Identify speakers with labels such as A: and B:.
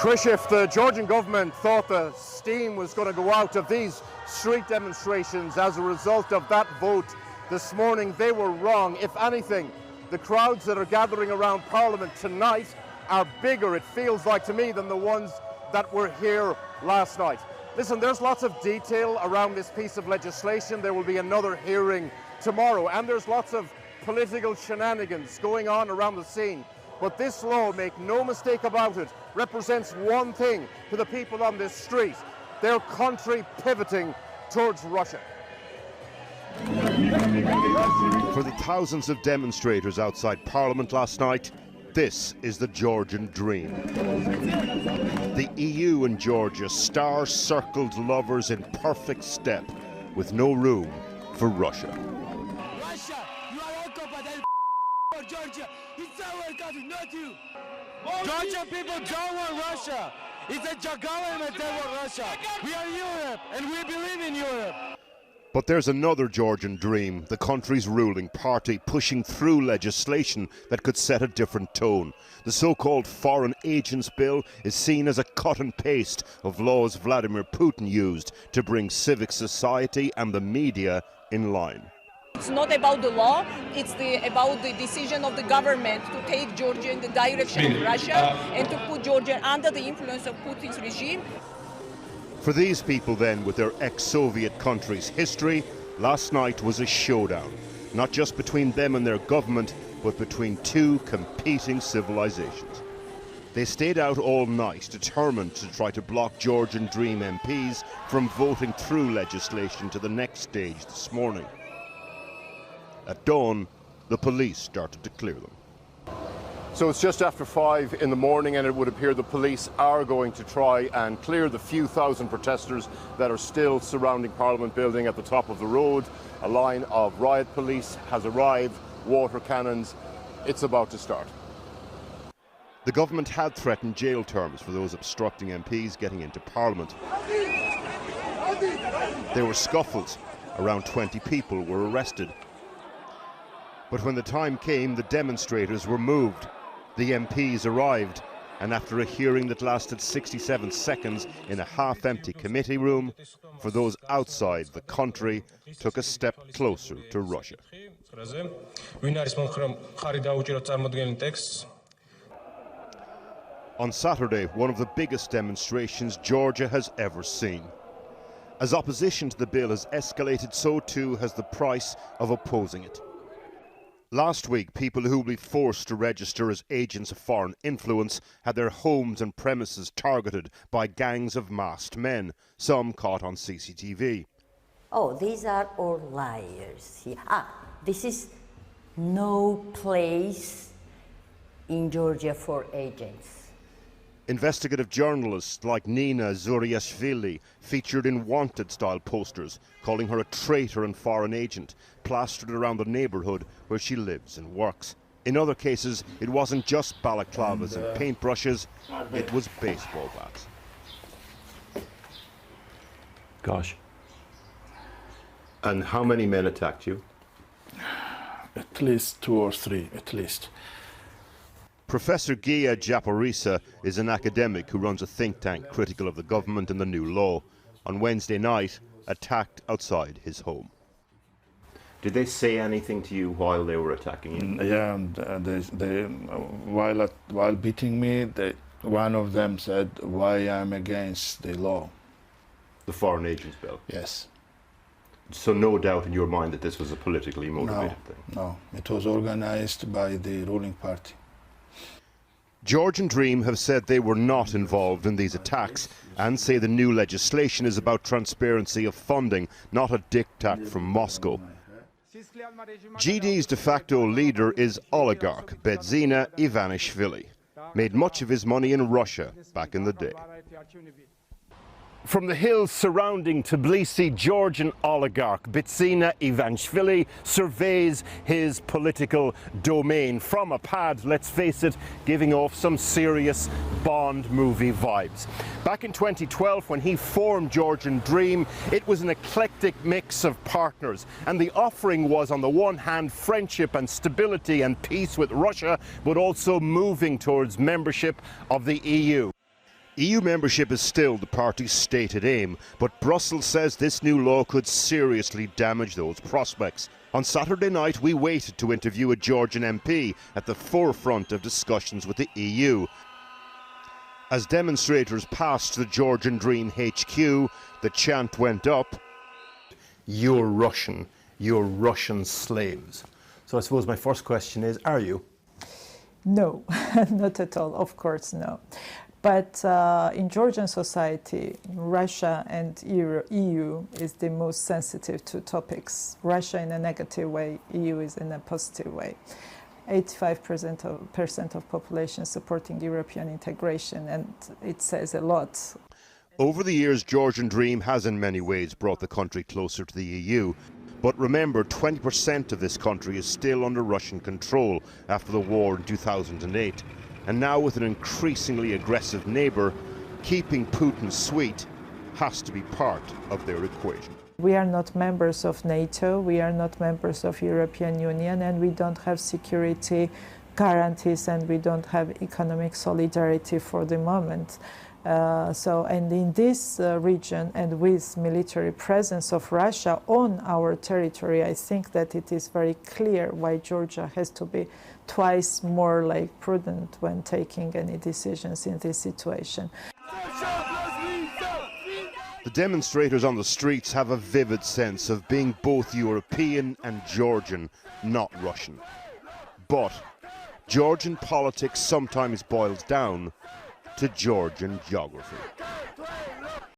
A: Krish, if the Georgian government thought the steam was going to go out of these street demonstrations as a result of that vote this morning, they were wrong. If anything, the crowds that are gathering around Parliament tonight are bigger, it feels like to me, than the ones that were here last night. Listen, there's lots of detail around this piece of legislation. There will be another hearing tomorrow, and there's lots of political shenanigans going on around the scene. But this law, make no mistake about it, represents one thing to the people on this street: their country pivoting towards Russia.
B: For the thousands of demonstrators outside Parliament last night, this is the Georgian dream. The EU and Georgia, star-circled lovers in perfect step, with no room for Russia.
C: Russia, you are all compatible for Georgia. It's our country, not you. Georgian people don't want Russia. It's a government that want Russia. We are Europe, and we believe in Europe.
B: But there's another Georgian dream, the country's ruling party pushing through legislation that could set a different tone. The so-called Foreign Agents Bill is seen as a cut and paste of laws Vladimir Putin used to bring civic society and the media in line.
D: It's not about the law, it's about the decision of the government to take Georgia in the direction of Russia and to put Georgia under the influence of Putin's regime.
B: For these people then, with their ex-Soviet country's history, last night was a showdown, not just between them and their government, but between two competing civilizations. They stayed out all night, determined to try to block Georgian Dream MPs from voting through legislation to the next stage this morning. At dawn, the police started to clear them.
A: So it's just after 5 in the morning, and it would appear the police are going to try and clear the few thousand protesters that are still surrounding Parliament building at the top of the road. A line of riot police has arrived, water cannons. It's about to start.
B: The government had threatened jail terms for those obstructing MPs getting into Parliament. There were scuffles. Around 20 people were arrested. But when the time came, the demonstrators were moved. The MPs arrived, and after a hearing that lasted 67 seconds in a half-empty committee room, for those outside the country, took a step closer to Russia. On Saturday, one of the biggest demonstrations Georgia has ever seen. As opposition to the bill has escalated, so too has the price of opposing it. Last week, people who will be forced to register as agents of foreign influence had their homes and premises targeted by gangs of masked men, some caught on CCTV.
E: Oh, these are all liars. This is no place in Georgia for agents.
B: Investigative journalists like Nina Zuriashvili featured in wanted-style posters, calling her a traitor and foreign agent, plastered around the neighbourhood where she lives and works. In other cases, it wasn't just balaclavas and paintbrushes, it was baseball bats.
F: Gosh.
G: And how many men attacked you?
F: At least 2 or 3, at least.
B: Professor Gia Japorisa is an academic who runs a think tank critical of the government and the new law. On Wednesday night, attacked outside his home.
G: Did they say anything to you while they were attacking you?
F: Yeah, while beating me, one of them said why I'm against the law.
G: The Foreign Agents Bill?
F: Yes.
G: So no doubt in your mind that this was a politically motivated thing?
F: No, it was organized by the ruling party.
B: Georgian Dream have said they were not involved in these attacks and say the new legislation is about transparency of funding, not a diktat from Moscow. GD's de facto leader is oligarch Bedzina Ivanishvili, made much of his money in Russia back in the day. From the hills surrounding Tbilisi, Georgian oligarch Bedzina Ivanishvili surveys his political domain from a pad, let's face it, giving off some serious Bond movie vibes. Back in 2012, when he formed Georgian Dream, it was an eclectic mix of partners, and the offering was, on the one hand, friendship and stability and peace with Russia, but also moving towards membership of the EU. EU membership is still the party's stated aim, but Brussels says this new law could seriously damage those prospects. On Saturday night, we waited to interview a Georgian MP at the forefront of discussions with the EU. As demonstrators passed the Georgian Dream HQ, the chant went up, "You're Russian, you're Russian slaves." So I suppose my first question is, are you?
H: No, not at all, of course no. But in Georgian society, Russia and EU is the most sensitive to topics. Russia in a negative way, EU is in a positive way. 85% of population supporting European integration, and it says a lot.
B: Over the years, Georgian Dream has in many ways brought the country closer to the EU. But remember, 20% of this country is still under Russian control after the war in 2008. And now with an increasingly aggressive neighbour, keeping Putin sweet has to be part of their equation.
H: We are not members of NATO, we are not members of European Union, and we don't have security guarantees, and we don't have economic solidarity for the moment. And in this region, and with military presence of Russia on our territory, I think that it is very clear why Georgia has to be twice more prudent when taking any decisions in this situation.
B: The demonstrators on the streets have a vivid sense of being both European and Georgian, not Russian. But Georgian politics sometimes boils down to Georgian geography.